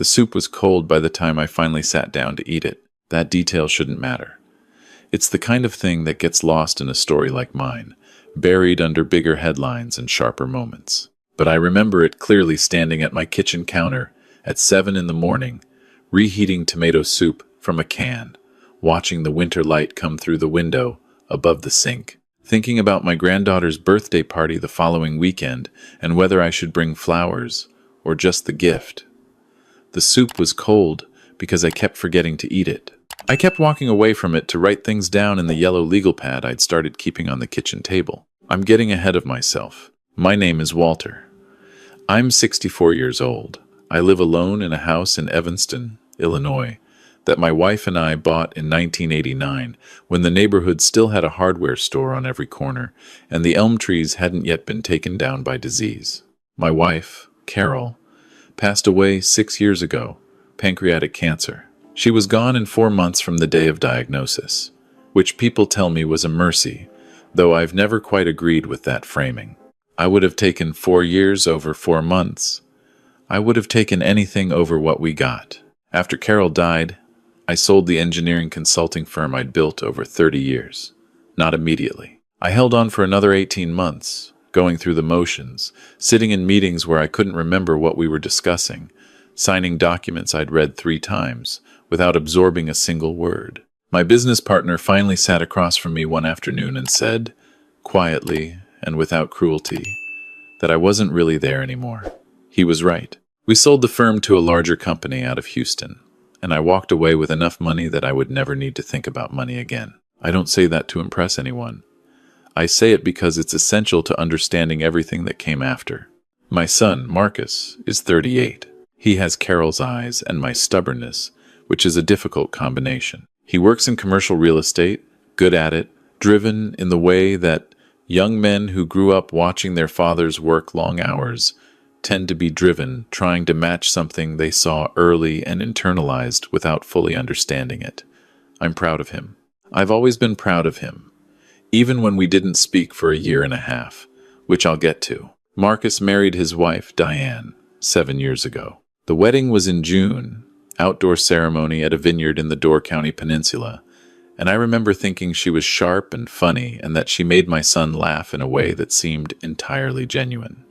The soup was cold by the time I finally sat down to eat it. That detail shouldn't matter. It's the kind of thing that gets lost in a story like mine, buried under bigger headlines and sharper moments. But I remember it clearly standing at my kitchen counter at 7 in the morning, reheating tomato soup from a can, watching the winter light come through the window above the sink, thinking about my granddaughter's birthday party the following weekend and whether I should bring flowers or just the gift. The soup was cold because I kept forgetting to eat it. I kept walking away from it to write things down in the yellow legal pad I'd started keeping on the kitchen table. I'm getting ahead of myself. My name is Walter. I'm 64 years old. I live alone in a house in Evanston, Illinois, that my wife and I bought in 1989 when the neighborhood still had a hardware store on every corner and the elm trees hadn't yet been taken down by disease. My wife, Carol, passed away 6 years ago, pancreatic cancer. She was gone in 4 months from the day of diagnosis, which people tell me was a mercy, though I've never quite agreed with that framing. I would have taken 4 years over 4 months. I would have taken anything over what we got. After Carol died, I sold the engineering consulting firm I'd built over 30 years. Not immediately. I held on for another 18 months, going through the motions, sitting in meetings where I couldn't remember what we were discussing, signing documents I'd read 3 times, without absorbing a single word. My business partner finally sat across from me one afternoon and said, quietly and without cruelty, that I wasn't really there anymore. He was right. We sold the firm to a larger company out of Houston, and I walked away with enough money that I would never need to think about money again. I don't say that to impress anyone. I say it because it's essential to understanding everything that came after. My son, Marcus, is 38. He has Carol's eyes and my stubbornness, which is a difficult combination. He works in commercial real estate, good at it, driven in the way that young men who grew up watching their fathers work long hours tend to be driven, trying to match something they saw early and internalized without fully understanding it. I'm proud of him. I've always been proud of him, even when we didn't speak for a year and a half, which I'll get to. Marcus married his wife, Diane, 7 years ago. The wedding was in June, outdoor ceremony at a vineyard in the Door County Peninsula, and I remember thinking she was sharp and funny and that she made my son laugh in a way that seemed entirely genuine.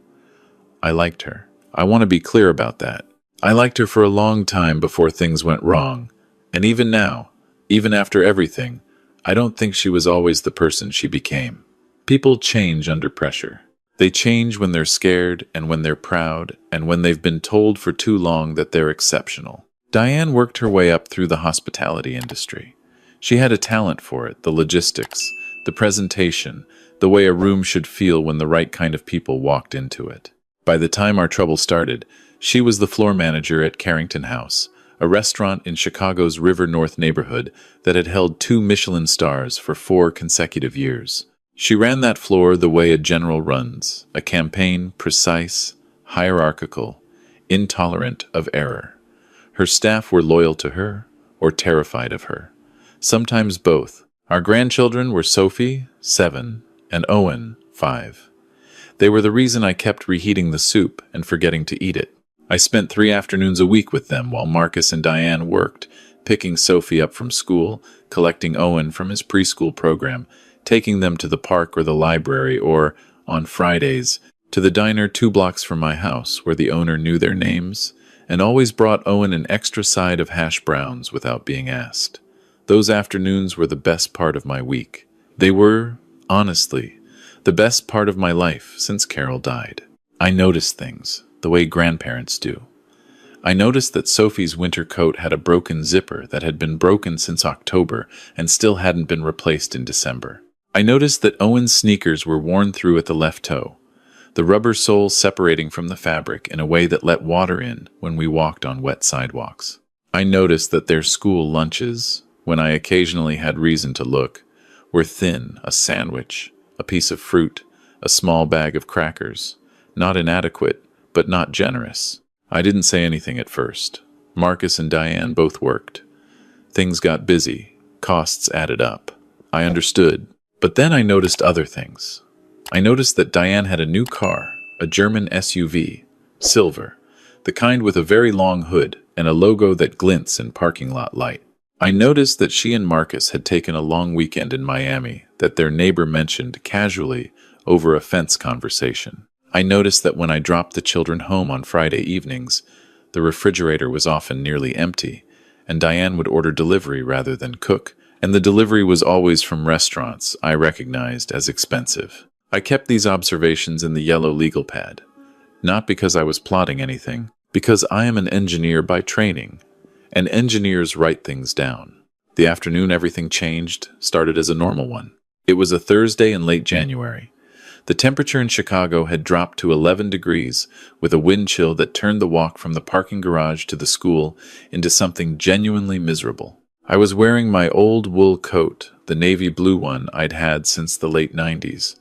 I liked her. I want to be clear about that. I liked her for a long time before things went wrong, and even now, even after everything, I don't think she was always the person she became. People change under pressure. They change when they're scared and when they're proud and when they've been told for too long that they're exceptional. Diane worked her way up through the hospitality industry. She had a talent for it, the logistics, the presentation, the way a room should feel when the right kind of people walked into it. By the time our trouble started, she was the floor manager at Carrington House, a restaurant in Chicago's River North neighborhood that had held 2 Michelin stars for 4 consecutive years. She ran that floor the way a general runs, a campaign precise, hierarchical, intolerant of error. Her staff were loyal to her or terrified of her. Sometimes both. Our grandchildren were Sophie, 7, and Owen, 5. They were the reason I kept reheating the soup and forgetting to eat it. I spent 3 afternoons a week with them while Marcus and Diane worked, picking Sophie up from school, collecting Owen from his preschool program, taking them to the park or the library or, on Fridays, to the diner 2 blocks from my house where the owner knew their names and always brought Owen an extra side of hash browns without being asked. Those afternoons were the best part of my week. They were, honestly, the best part of my life since Carol died. I noticed things, the way grandparents do. I noticed that Sophie's winter coat had a broken zipper that had been broken since October and still hadn't been replaced in December. I noticed that Owen's sneakers were worn through at the left toe, the rubber sole separating from the fabric in a way that let water in when we walked on wet sidewalks. I noticed that their school lunches, when I occasionally had reason to look, were thin, a sandwich, a piece of fruit, a small bag of crackers, not inadequate, but not generous. I didn't say anything at first. Marcus and Diane both worked. Things got busy. Costs added up. I understood. But then I noticed other things. I noticed that Diane had a new car, a German SUV, silver, the kind with a very long hood and a logo that glints in parking lot light. I noticed that she and Marcus had taken a long weekend in Miami that their neighbor mentioned casually over a fence conversation. I noticed that when I dropped the children home on Friday evenings, the refrigerator was often nearly empty, and Diane would order delivery rather than cook, and the delivery was always from restaurants I recognized as expensive. I kept these observations in the yellow legal pad, not because I was plotting anything, because I am an engineer by training, and engineers write things down. The afternoon everything changed, started as a normal one. It was a Thursday in late January. The temperature in Chicago had dropped to 11 degrees, with a wind chill that turned the walk from the parking garage to the school into something genuinely miserable. I was wearing my old wool coat, the navy blue one I'd had since the late 90s.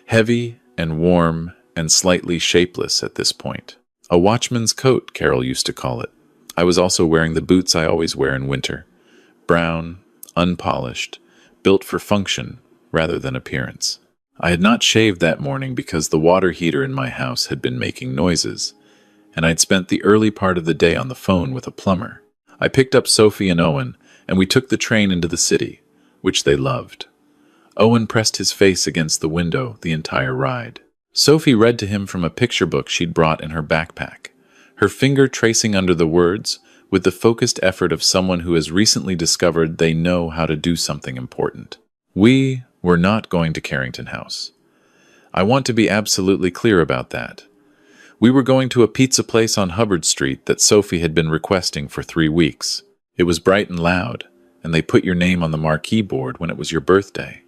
Heavy and warm and slightly shapeless at this point. A watchman's coat, Carol used to call it. I was also wearing the boots I always wear in winter. Brown, unpolished, built for function rather than appearance. I had not shaved that morning because the water heater in my house had been making noises, and I'd spent the early part of the day on the phone with a plumber. I picked up Sophie and Owen, and we took the train into the city, which they loved. Owen pressed his face against the window the entire ride. Sophie read to him from a picture book she'd brought in her backpack, her finger tracing under the words with the focused effort of someone who has recently discovered they know how to do something important. We were not going to Carrington House. I want to be absolutely clear about that. We were going to a pizza place on Hubbard Street that Sophie had been requesting for 3 weeks. It was bright and loud, and they put your name on the marquee board when it was your birthday.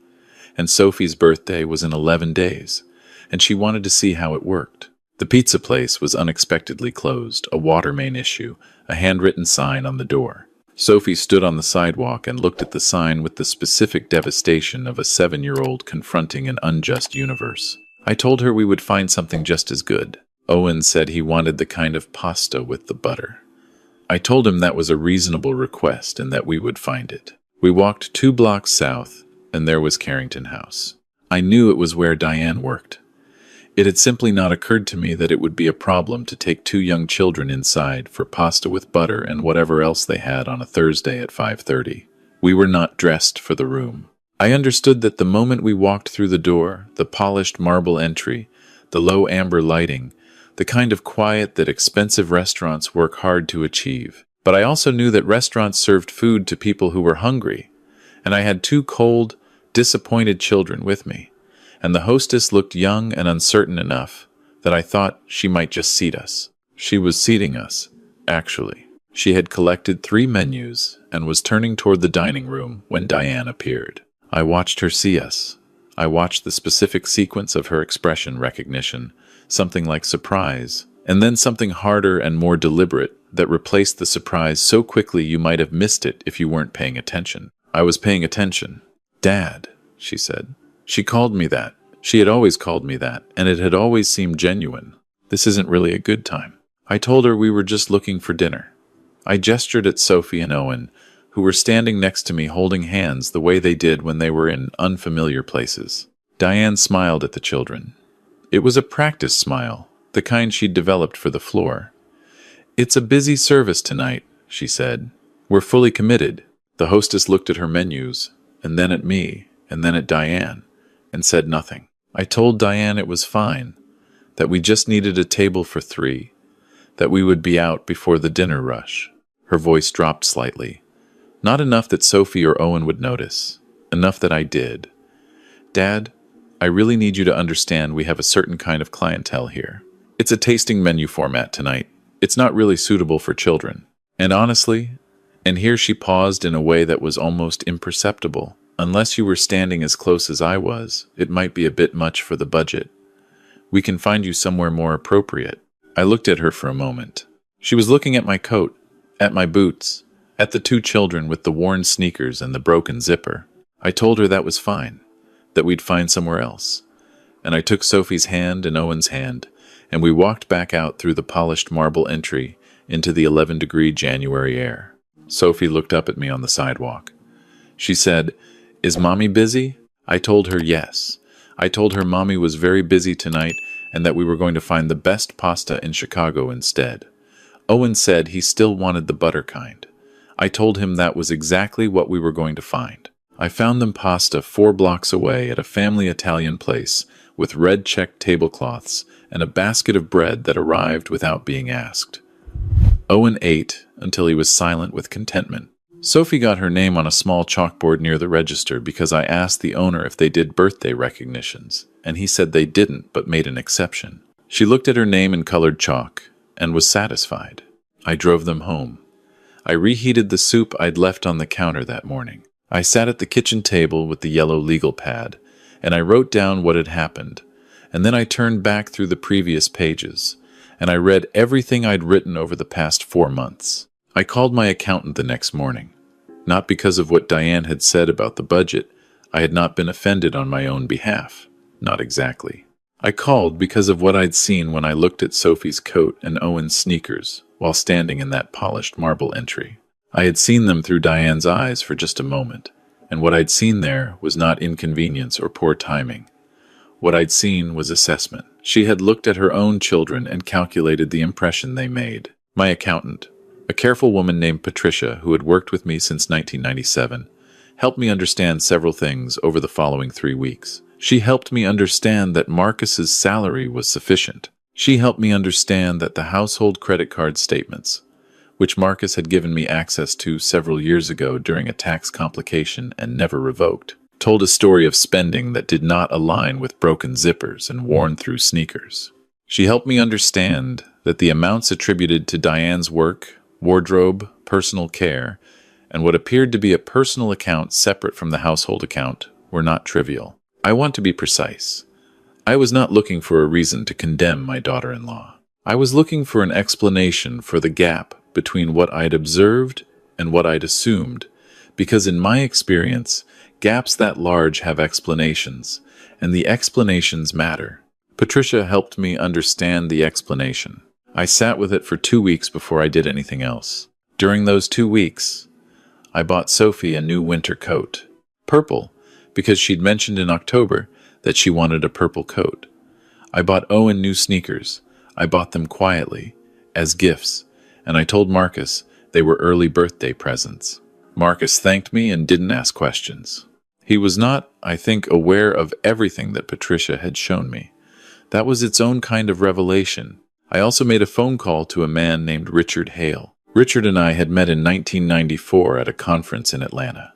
And Sophie's birthday was in 11 days, and she wanted to see how it worked. The pizza place was unexpectedly closed, a water main issue, a handwritten sign on the door. Sophie stood on the sidewalk and looked at the sign with the specific devastation of a 7-year-old confronting an unjust universe. I told her we would find something just as good. Owen said he wanted the kind of pasta with the butter. I told him that was a reasonable request and that we would find it. We walked 2 blocks south, and there was Carrington House. I knew it was where Diane worked. It had simply not occurred to me that it would be a problem to take 2 young children inside for pasta with butter and whatever else they had on a Thursday at 5:30. We were not dressed for the room. I understood that the moment we walked through the door, the polished marble entry, the low amber lighting, the kind of quiet that expensive restaurants work hard to achieve. But I also knew that restaurants served food to people who were hungry, and I had 2 cold, disappointed children with me. And the hostess looked young and uncertain enough that I thought she might just seat us. She was seating us, actually. She had collected 3 menus and was turning toward the dining room when Diane appeared. I watched her see us. I watched the specific sequence of her expression recognition, something like surprise, and then something harder and more deliberate that replaced the surprise so quickly you might have missed it if you weren't paying attention. I was paying attention. "Dad," she said. She called me that. She had always called me that, and it had always seemed genuine. This isn't really a good time. I told her we were just looking for dinner. I gestured at Sophie and Owen, who were standing next to me holding hands the way they did when they were in unfamiliar places. Diane smiled at the children. It was a practice smile, the kind she'd developed for the floor. "It's a busy service tonight," she said. "We're fully committed." The hostess looked at her menus, and then at me, and then at Diane, and said nothing. I told Diane it was fine, that we just needed a table for 3, that we would be out before the dinner rush. Her voice dropped slightly. Not enough that Sophie or Owen would notice, enough that I did. "Dad, I really need you to understand we have a certain kind of clientele here. It's a tasting menu format tonight. It's not really suitable for children. And honestly," and here she paused in a way that was almost imperceptible, "unless you were standing as close as I was, it might be a bit much for the budget. We can find you somewhere more appropriate." I looked at her for a moment. She was looking at my coat, at my boots, at the 2 children with the worn sneakers and the broken zipper. I told her that was fine, that we'd find somewhere else. And I took Sophie's hand and Owen's hand, and we walked back out through the polished marble entry into the 11-degree January air. Sophie looked up at me on the sidewalk. She said, "Is Mommy busy?" I told her yes. I told her Mommy was very busy tonight and that we were going to find the best pasta in Chicago instead. Owen said he still wanted the butter kind. I told him that was exactly what we were going to find. I found them pasta 4 blocks away at a family Italian place with red checked tablecloths and a basket of bread that arrived without being asked. Owen ate until he was silent with contentment. Sophie got her name on a small chalkboard near the register because I asked the owner if they did birthday recognitions, and he said they didn't but made an exception. She looked at her name in colored chalk and was satisfied. I drove them home. I reheated the soup I'd left on the counter that morning. I sat at the kitchen table with the yellow legal pad, and I wrote down what had happened, and then I turned back through the previous pages, and I read everything I'd written over the past 4 months. I called my accountant the next morning. Not because of what Diane had said about the budget. I had not been offended on my own behalf. Not exactly. I called because of what I'd seen when I looked at Sophie's coat and Owen's sneakers while standing in that polished marble entry. I had seen them through Diane's eyes for just a moment, and what I'd seen there was not inconvenience or poor timing. What I'd seen was assessment. She had looked at her own children and calculated the impression they made. My accountant, a careful woman named Patricia who had worked with me since 1997, helped me understand several things over the following 3 weeks. She helped me understand that Marcus's salary was sufficient. She helped me understand that the household credit card statements, which Marcus had given me access to several years ago during a tax complication and never revoked, told a story of spending that did not align with broken zippers and worn-through sneakers. She helped me understand that the amounts attributed to Diane's work, wardrobe, personal care, and what appeared to be a personal account separate from the household account were not trivial. I want to be precise. I was not looking for a reason to condemn my daughter-in-law. I was looking for an explanation for the gap between what I'd observed and what I'd assumed, because in my experience, gaps that large have explanations, and the explanations matter. Patricia helped me understand the explanation. I sat with it for 2 weeks before I did anything else. During those 2 weeks, I bought Sophie a new winter coat. Purple, because she'd mentioned in October that she wanted a purple coat. I bought Owen new sneakers. I bought them quietly, as gifts, and I told Marcus they were early birthday presents. Marcus thanked me and didn't ask questions. He was not, I think, aware of everything that Patricia had shown me. That was its own kind of revelation. I also made a phone call to a man named Richard Hale. Richard and I had met in 1994 at a conference in Atlanta.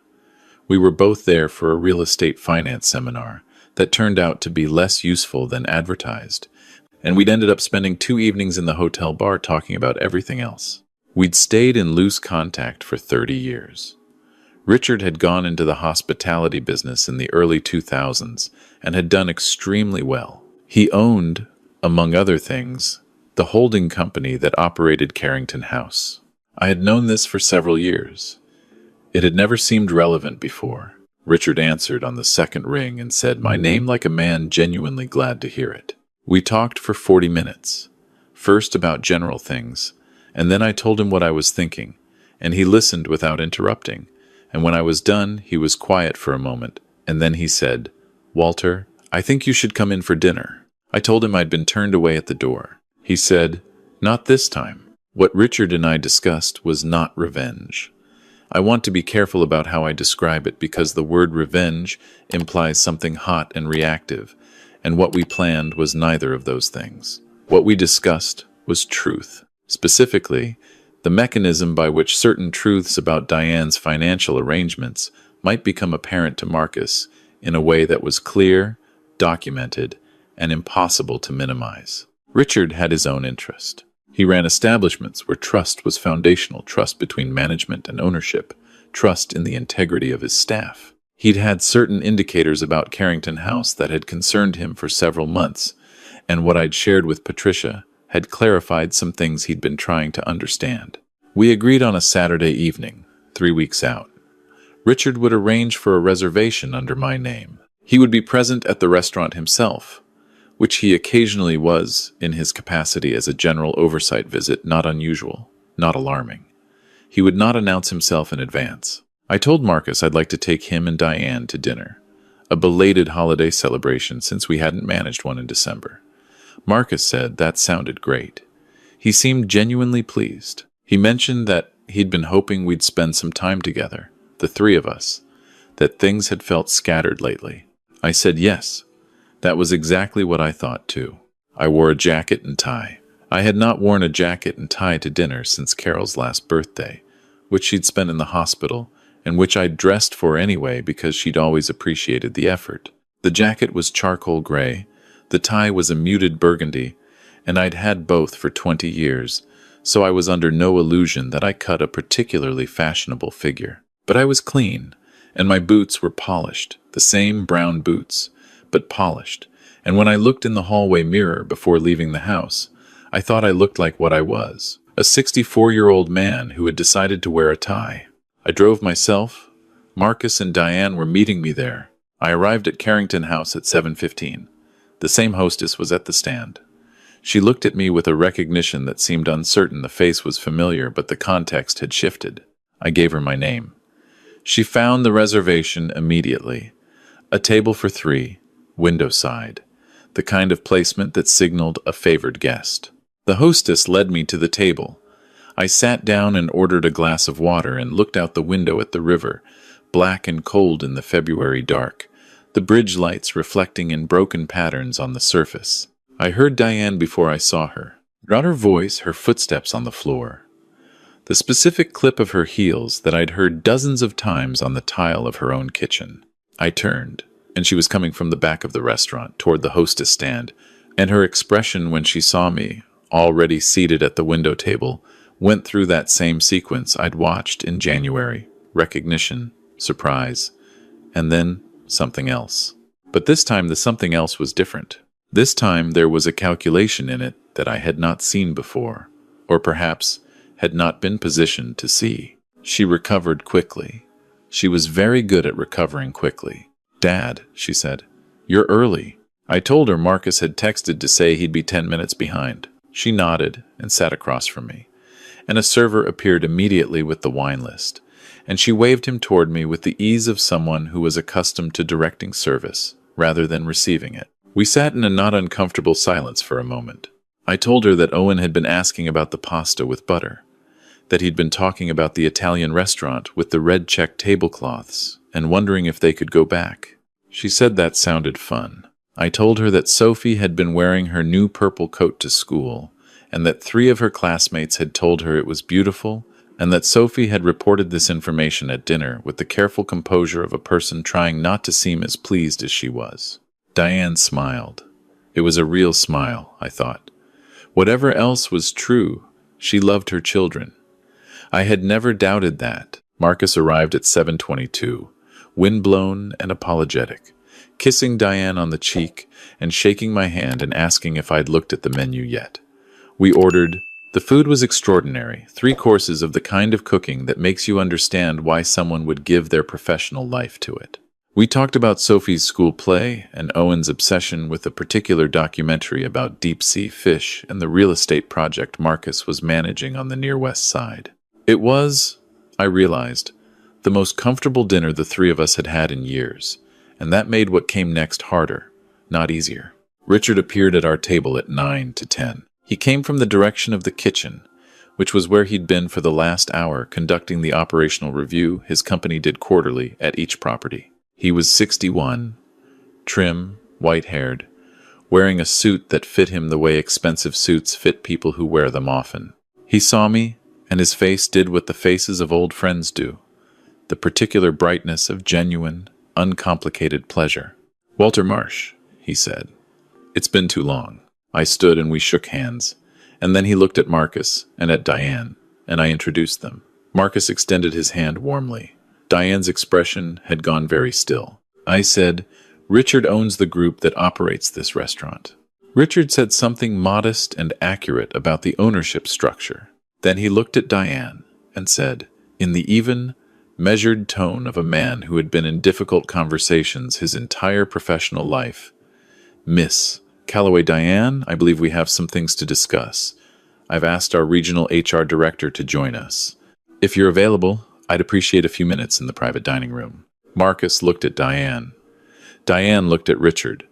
We were both there for a real estate finance seminar that turned out to be less useful than advertised, and we'd ended up spending 2 evenings in the hotel bar talking about everything else. We'd stayed in loose contact for 30 years. Richard had gone into the hospitality business in the early 2000s and had done extremely well. He owned, among other things, the holding company that operated Carrington House. I had known this for several years. It had never seemed relevant before. Richard answered on the second ring and said my name like a man genuinely glad to hear it. We talked for 40 minutes, first about general things, and then I told him what I was thinking, and he listened without interrupting, and when I was done, he was quiet for a moment, and then he said, "Walter, I think you should come in for dinner." I told him I'd been turned away at the door. He said, "Not this time." What Richard and I discussed was not revenge. I want to be careful about how I describe it because the word revenge implies something hot and reactive, and what we planned was neither of those things. What we discussed was truth. Specifically, the mechanism by which certain truths about Diane's financial arrangements might become apparent to Marcus in a way that was clear, documented, and impossible to minimize. Richard had his own interest. He ran establishments where trust was foundational, trust between management and ownership, trust in the integrity of his staff. He'd had certain indicators about Carrington House that had concerned him for several months, and what I'd shared with Patricia had clarified some things he'd been trying to understand. We agreed on a Saturday evening, 3 weeks out. Richard would arrange for a reservation under my name. He would be present at the restaurant himself, which he occasionally was in his capacity as a general oversight visit, not unusual, not alarming. He would not announce himself in advance. I told Marcus I'd like to take him and Diane to dinner, a belated holiday celebration since we hadn't managed one in December. Marcus said that sounded great. He seemed genuinely pleased. He mentioned that he'd been hoping we'd spend some time together, the three of us, that things had felt scattered lately. I said yes. That was exactly what I thought, too. I wore a jacket and tie. I had not worn a jacket and tie to dinner since Carol's last birthday, which she'd spent in the hospital, and which I'd dressed for anyway because she'd always appreciated the effort. The jacket was charcoal gray, the tie was a muted burgundy, and I'd had both for 20 years, so I was under no illusion that I cut a particularly fashionable figure. But I was clean, and my boots were polished, the same brown boots, but polished, and when I looked in the hallway mirror before leaving the house, I thought I looked like what I was, a 64-year-old man who had decided to wear a tie. I drove myself. Marcus and Diane were meeting me there. I arrived at Carrington House at 7:15. The same hostess was at the stand. She looked at me with a recognition that seemed uncertain. The face was familiar, but the context had shifted. I gave her my name. She found the reservation immediately. A table for 3, window side, the kind of placement that signaled a favored guest. The hostess led me to the table. I sat down and ordered a glass of water and looked out the window at the river, black and cold in the February dark, the bridge lights reflecting in broken patterns on the surface. I heard Diane before I saw her. Not her voice, her footsteps on the floor. The specific clip of her heels that I'd heard dozens of times on the tile of her own kitchen. I turned, and she was coming from the back of the restaurant toward the hostess stand, and her expression when she saw me, already seated at the window table, went through that same sequence I'd watched in January. Recognition, surprise, and then something else. But this time the something else was different. This time there was a calculation in it that I had not seen before, or perhaps had not been positioned to see. She recovered quickly. She was very good at recovering quickly. "Dad," she said, "you're early." I told her Marcus had texted to say he'd be 10 minutes behind. She nodded and sat across from me, and a server appeared immediately with the wine list, and she waved him toward me with the ease of someone who was accustomed to directing service rather than receiving it. We sat in a not uncomfortable silence for a moment. I told her that Owen had been asking about the pasta with butter, that he'd been talking about the Italian restaurant with the red check tablecloths and wondering if they could go back. She said that sounded fun. I told her that Sophie had been wearing her new purple coat to school, and that 3 of her classmates had told her it was beautiful, and that Sophie had reported this information at dinner with the careful composure of a person trying not to seem as pleased as she was. Diane smiled. It was a real smile, I thought. Whatever else was true, she loved her children. I had never doubted that. Marcus arrived at 7:22, windblown and apologetic, kissing Diane on the cheek and shaking my hand and asking if I'd looked at the menu yet. We ordered. The food was extraordinary, 3 courses of the kind of cooking that makes you understand why someone would give their professional life to it. We talked about Sophie's school play and Owen's obsession with a particular documentary about deep-sea fish and the real estate project Marcus was managing on the near west side. It was, I realized, the most comfortable dinner the 3 of us had had in years, and that made what came next harder, not easier. Richard appeared at our table at 9 to 10. He came from the direction of the kitchen, which was where he'd been for the last hour conducting the operational review his company did quarterly at each property. He was 61, trim, white-haired, wearing a suit that fit him the way expensive suits fit people who wear them often. He saw me, and his face did what the faces of old friends do, the particular brightness of genuine, uncomplicated pleasure. "Walter Marsh," he said. "It's been too long." I stood and we shook hands, and then he looked at Marcus and at Diane, and I introduced them. Marcus extended his hand warmly. Diane's expression had gone very still. I said, "Richard owns the group that operates this restaurant." Richard said something modest and accurate about the ownership structure. Then he looked at Diane and said, in the even, measured tone of a man who had been in difficult conversations his entire professional life, "Miss Calloway Diane, I believe we have some things to discuss. I've asked our regional HR director to join us. If you're available, I'd appreciate a few minutes in the private dining room." Marcus looked at Diane. Diane looked at Richard.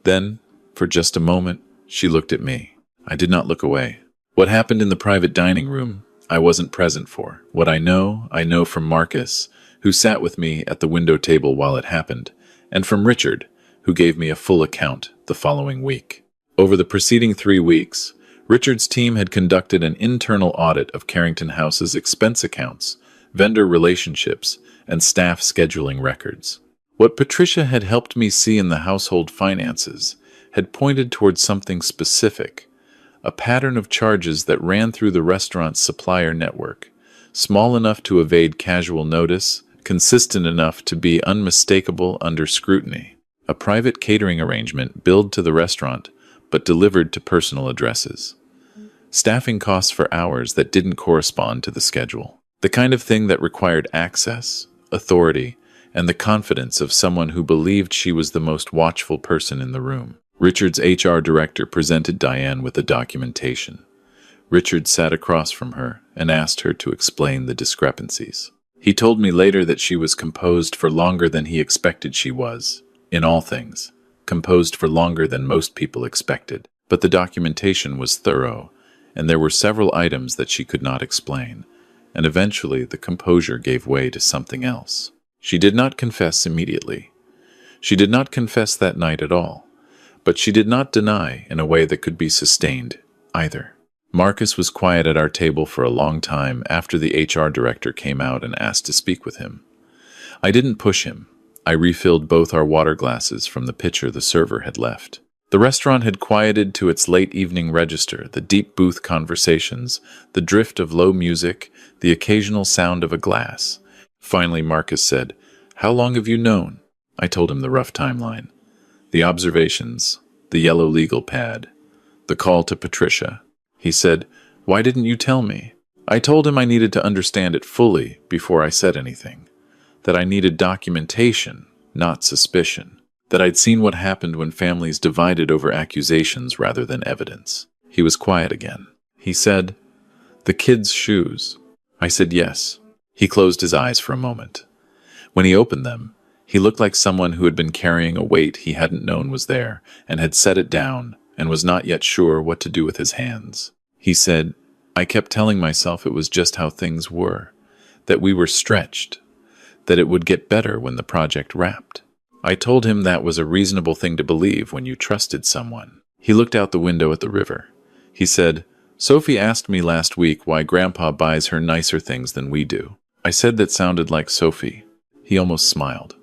Then, for just a moment, she looked at me. I did not look away. What happened in the private dining room, I wasn't present for. What I know from Marcus, who sat with me at the window table while it happened, and from Richard, who gave me a full account the following week. Over the preceding 3 weeks, Richard's team had conducted an internal audit of Carrington House's expense accounts, vendor relationships, and staff scheduling records. What Patricia had helped me see in the household finances had pointed towards something specific, a pattern of charges that ran through the restaurant's supplier network, small enough to evade casual notice, consistent enough to be unmistakable under scrutiny. A private catering arrangement billed to the restaurant, but delivered to personal addresses. Staffing costs for hours that didn't correspond to the schedule. The kind of thing that required access, authority, and the confidence of someone who believed she was the most watchful person in the room. Richard's HR director presented Diane with the documentation. Richard sat across from her and asked her to explain the discrepancies. He told me later that she was composed for longer than he expected she was, in all things, composed for longer than most people expected. But the documentation was thorough, and there were several items that she could not explain, and eventually the composure gave way to something else. She did not confess immediately. She did not confess that night at all, but she did not deny in a way that could be sustained either. Marcus was quiet at our table for a long time after the HR director came out and asked to speak with him. I didn't push him. I refilled both our water glasses from the pitcher the server had left. The restaurant had quieted to its late evening register, the deep booth conversations, the drift of low music, the occasional sound of a glass. Finally, Marcus said, "How long have you known?" I told him the rough timeline. The observations, the yellow legal pad, the call to Patricia. He said, "Why didn't you tell me?" I told him I needed to understand it fully before I said anything, that I needed documentation, not suspicion, that I'd seen what happened when families divided over accusations rather than evidence. He was quiet again. He said, "The kids' shoes." I said yes. He closed his eyes for a moment. When he opened them, he looked like someone who had been carrying a weight he hadn't known was there, and had set it down, and was not yet sure what to do with his hands. He said, "I kept telling myself it was just how things were, that we were stretched, that it would get better when the project wrapped." I told him that was a reasonable thing to believe when you trusted someone. He looked out the window at the river. He said, "Sophie asked me last week why Grandpa buys her nicer things than we do." I said that sounded like Sophie. He almost smiled.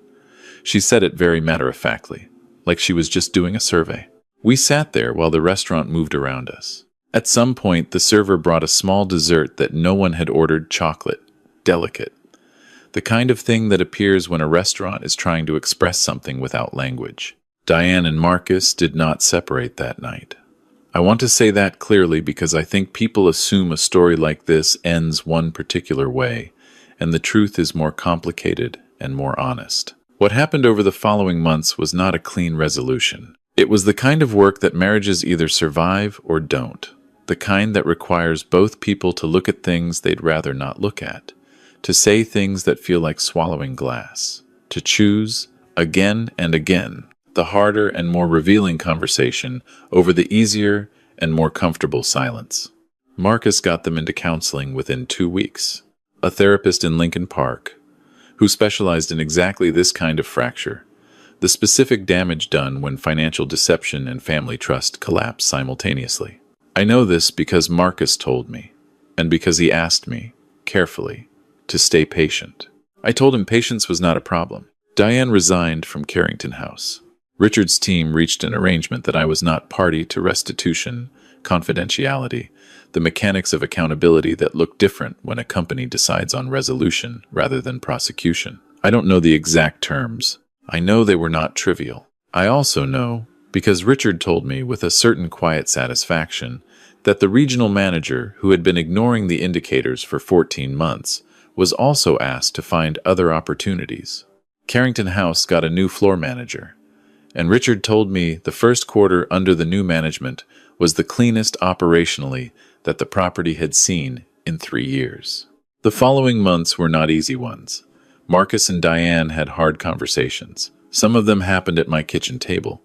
She said it very matter-of-factly, like she was just doing a survey. We sat there while the restaurant moved around us. At some point, the server brought a small dessert that no one had ordered, chocolate, delicate. The kind of thing that appears when a restaurant is trying to express something without language. Diane and Marcus did not separate that night. I want to say that clearly because I think people assume a story like this ends one particular way, and the truth is more complicated and more honest. What happened over the following months was not a clean resolution. It was the kind of work that marriages either survive or don't, the kind that requires both people to look at things they'd rather not look at, to say things that feel like swallowing glass, to choose, again and again, the harder and more revealing conversation over the easier and more comfortable silence. Marcus got them into counseling within 2 weeks. A therapist in Lincoln Park, who specialized in exactly this kind of fracture, the specific damage done when financial deception and family trust collapse simultaneously. I know this because Marcus told me, and because he asked me, carefully, to stay patient. I told him patience was not a problem. Diane resigned from Carrington House. Richard's team reached an arrangement that I was not party to restitution, confidentiality, the mechanics of accountability that look different when a company decides on resolution rather than prosecution. I don't know the exact terms. I know they were not trivial. I also know, because Richard told me with a certain quiet satisfaction, that the regional manager, who had been ignoring the indicators for 14 months, was also asked to find other opportunities. Carrington House got a new floor manager, and Richard told me the first quarter under the new management was the cleanest operationally that the property had seen in 3 years. The following months were not easy ones. Marcus and Diane had hard conversations. Some of them happened at my kitchen table.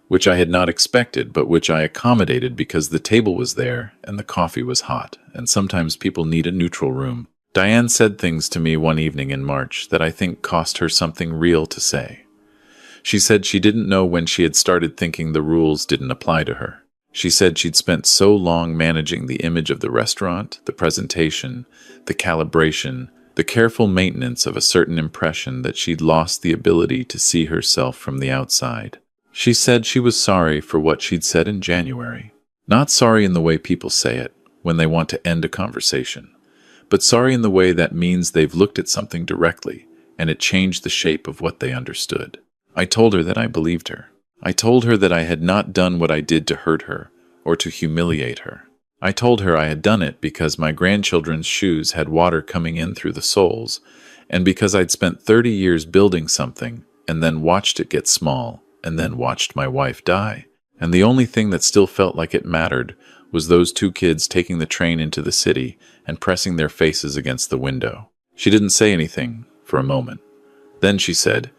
which I had not expected, but which I accommodated because the table was there and the coffee was hot, and sometimes people need a neutral room. Diane said things to me one evening in March that I think cost her something real to say. She said she didn't know when she had started thinking the rules didn't apply to her. She said she'd spent so long managing the image of the restaurant, the presentation, the calibration, the careful maintenance of a certain impression that she'd lost the ability to see herself from the outside. She said she was sorry for what she'd said in January. Not sorry in the way people say it when they want to end a conversation, but sorry in the way that means they've looked at something directly and it changed the shape of what they understood. I told her that I believed her. I told her that I had not done what I did to hurt her or to humiliate her. I told her I had done it because my grandchildren's shoes had water coming in through the soles, and because I'd spent 30 years building something and then watched it get small and then watched my wife die. And the only thing that still felt like it mattered was those two kids taking the train into the city and pressing their faces against the window. She didn't say anything for a moment. Then she said,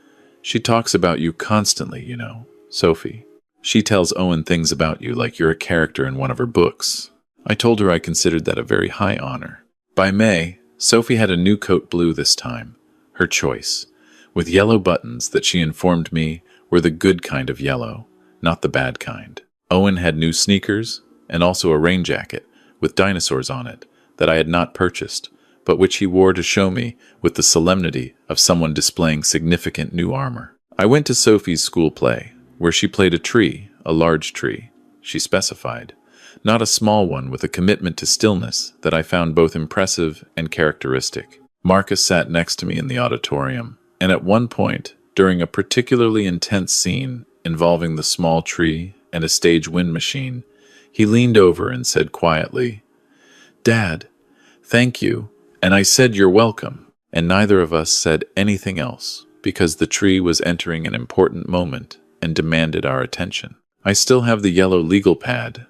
"She talks about you constantly, you know, Sophie. She tells Owen things about you like you're a character in one of her books." I told her I considered that a very high honor. By May, Sophie had a new coat blue this time, her choice, with yellow buttons that she informed me were the good kind of yellow, not the bad kind. Owen had new sneakers and also a rain jacket with dinosaurs on it that I had not purchased, but which he wore to show me with the solemnity of someone displaying significant new armor. I went to Sophie's school play, where she played a tree, a large tree, she specified, not a small one with a commitment to stillness that I found both impressive and characteristic. Marcus sat next to me in the auditorium, and at one point, during a particularly intense scene involving the small tree and a stage wind machine, he leaned over and said quietly, "Dad, thank you." And I said, "You're welcome." And neither of us said anything else, because the tree was entering an important moment and demanded our attention. I still have the yellow legal pad.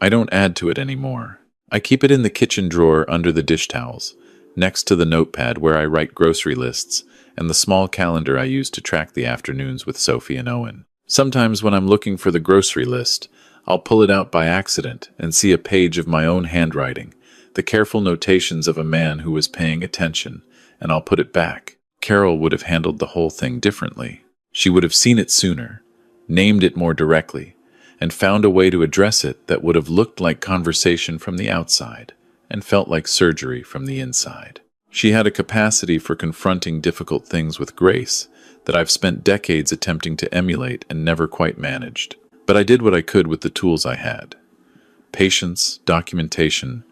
I don't add to it anymore. I keep it in the kitchen drawer under the dish towels, next to the notepad where I write grocery lists and the small calendar I use to track the afternoons with Sophie and Owen. Sometimes when I'm looking for the grocery list, I'll pull it out by accident and see a page of my own handwriting, the careful notations of a man who was paying attention, and I'll put it back. Carol would have handled the whole thing differently. She would have seen it sooner, named it more directly, and found a way to address it that would have looked like conversation from the outside and felt like surgery from the inside. She had a capacity for confronting difficult things with grace that I've spent decades attempting to emulate and never quite managed. But I did what I could with the tools I had. Patience, documentation,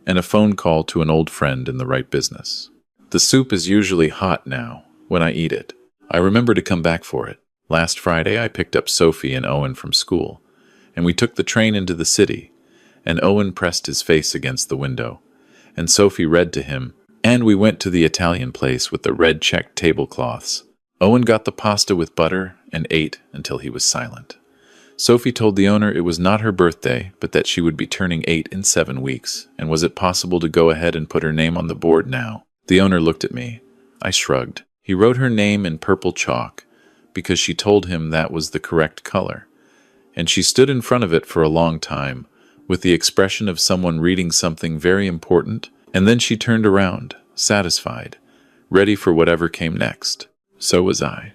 and a phone call to an old friend in the right business. The soup is usually hot now when I eat it. I remember to come back for it. Last Friday I picked up Sophie and Owen from school, and we took the train into the city, and Owen pressed his face against the window, and Sophie read to him, and we went to the Italian place with the red checked tablecloths. Owen got the pasta with butter and ate until he was silent. Sophie told the owner it was not her birthday, but that she would be turning 8 in 7 weeks, and was it possible to go ahead and put her name on the board now? The owner looked at me. I shrugged. He wrote her name in purple chalk, because she told him that was the correct color, and she stood in front of it for a long time, with the expression of someone reading something very important, and then she turned around, satisfied, ready for whatever came next. So was I.